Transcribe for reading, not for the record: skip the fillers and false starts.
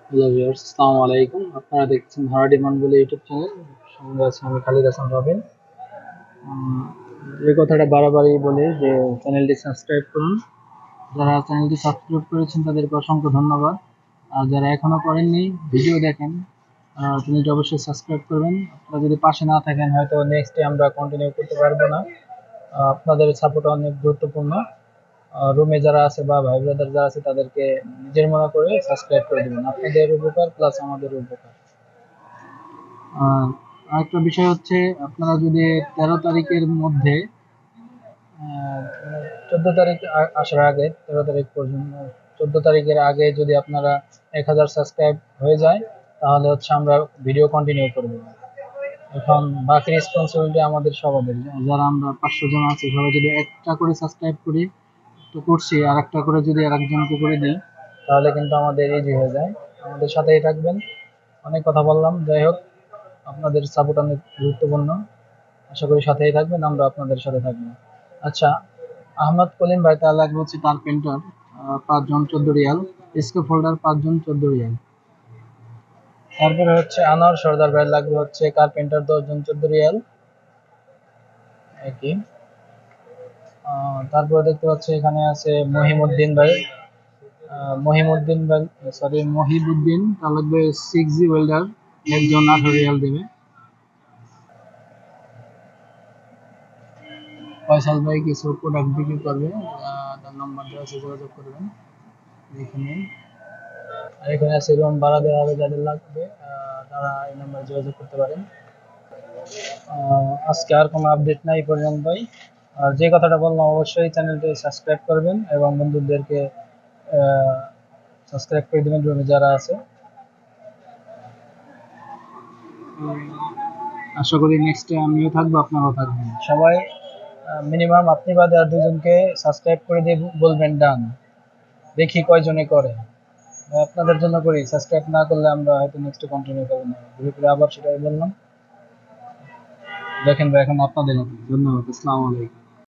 Hello viewers, আসসালামু আলাইকুম। আপনারা দেখছেন ধারা ডিমান্ড বলে ইউটিউব চ্যানেল। সঙ্গে আছি আমি খালিদ হাসান রবিন। উম, যে কথাটা বারবারই বলি যে চ্যানেলটি সাবস্ক্রাইব করুন। যারা চ্যানেলটি সাবস্ক্রাইব করেছেন তাদেরকে অসংখ্য ধন্যবাদ। আর যারা এখনো করেননি, ভিডিও দেখেন, চ্যানেলটি অবশ্যই সাবস্ক্রাইব করবেন। আপনারা যদি পাশে না থাকেন হয়তো নেক্সটে আমরা কন্টিনিউ করতে পারবো না। আপনাদের সাপোর্ট অনেক গুরুত্বপূর্ণ। রুমে যারা আছে বা ভাই ব্রাদার যারা আছে তাদেরকে নিজের মনে করে সাবস্ক্রাইব করে দিবেন। আপনাদের উপকার প্লাস আমাদের উপকার। আরেকটা বিষয় হচ্ছে, আপনারা যদি 13 তারিখের মধ্যে 14 তারিখ আসার আগে, 13 তারিখ পর্যন্ত, 14 তারিখের আগে যদি আপনারা 1000 সাবস্ক্রাইব হয়ে যায় তাহলে হচ্ছে আমরা ভিডিও কন্টিনিউ করব। এখন বাকি রেসপন্সিবিলিটি আমাদের সবাদের। যারা আমরা 500 জন আছি সবাই যদি একটা করে সাবস্ক্রাইব করি তো করছি, আর একটা করে যদি আরেকজনকে করে দিই তাহলে কিন্তু আমাদের ইজি হয়ে যায়। আমাদের সাথেই থাকবেন। অনেক কথা বললাম, যাই হোক, আপনাদের সাপোর্ট অনেক গুরুত্বপূর্ণ। আশা করি সাথেই থাকবেন, আমরা আপনাদের সাথে থাকবো। আচ্ছা, আহমদ কলিম ভাই তার লাগবে হচ্ছে কার্পেন্টার 5 জন 14 রিয়াল, স্কেপ হোল্ডার 5 জন 14 রিয়াল। তারপরে হচ্ছে আনোয়ার সর্দার ভাই লাগবে হচ্ছে কার্পেন্টার 10 জন 14 রিয়াল একই। তারপরে দেখতে পাচ্ছি এখানে আছে মহিমুদ্দিন ভাই, মহিমুদ্দিন ভাই, সরি মহিবুদ্দিন, তার লাগবে 6G ওয়েল্ডার, একজন 18 রিয়াল দেবে। ফয়সাল ভাই কিছু প্রোডাক্ট বিক্রি করবে, তার নাম্বার দেওয়া আছে, যোগাযোগ করবেন। এখানে আর এখানে আছে রুম ভাড়া দেওয়া হবে, যাদের লাগবে তারা এই নাম্বারে যোগাযোগ করতে পারেন। আজকে আর কোনো আপডেট নাই এই পর্যন্তই। আর যে কথাটা বললাম, অবশ্যই চ্যানেলটি সাবস্ক্রাইব করবেন এবং বন্ধুদেরকে সাবস্ক্রাইব করে দেবেন রুমে যারা আছে। আশা করি নেক্সটে আমিও থাকবো, আপনারাও থাকবেন সবাই। মিনিমাম আপনি বাদে আর দুজনকে সাবস্ক্রাইব করে দিয়ে বলবেন ডান, দেখি কয়জনে করে। আপনাদের জন্য করি, সাবস্ক্রাইব না করলে আমরা হয়তো নেক্সট কন্টিনিউ করবো না। ঘুরে ফিরে আবার সেটাই বললাম। দেখেন ভাই, এখন আপনাদের হাতে। ধন্যবাদ, আসসালামু আলাইকুম।